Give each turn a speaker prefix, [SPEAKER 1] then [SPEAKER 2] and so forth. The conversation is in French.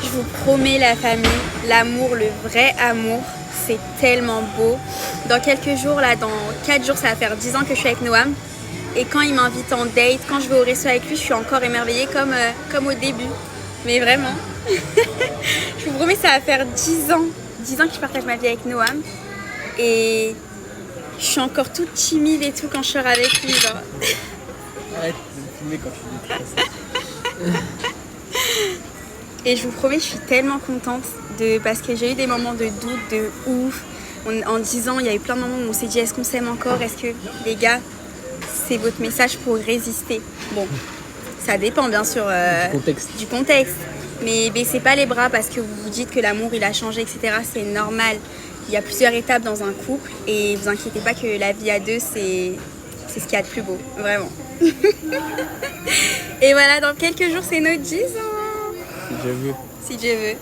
[SPEAKER 1] je vous promets la famille, l'amour, le vrai amour, c'est tellement beau. Dans quelques jours, là, dans 4 jours, ça va faire 10 ans que je suis avec Noam. Et quand il m'invite en date, quand je vais au resto avec lui, je suis encore émerveillée comme au début. Mais vraiment, je vous promets, ça va faire 10 ans. 10 ans que je partage ma vie avec Noam. Et je suis encore toute timide et tout quand je sors avec lui. Genre.
[SPEAKER 2] Arrête de me filmer quand tu dis ça.
[SPEAKER 1] Et je vous promets, je suis tellement contente parce que j'ai eu des moments de doute, de ouf. En 10 ans, il y a eu plein de moments où on s'est dit, est-ce qu'on s'aime encore? Est-ce que, les gars, c'est votre message pour résister? Bon, ça dépend bien sûr du contexte. Mais baissez pas les bras parce que vous vous dites que l'amour il a changé, etc. C'est normal. Il y a plusieurs étapes dans un couple et vous inquiétez pas que la vie à deux, c'est ce qu'il y a de plus beau, vraiment. Et voilà, dans quelques jours, c'est nos 10 ans.
[SPEAKER 2] Si je veux.
[SPEAKER 1] Si Dieu veut.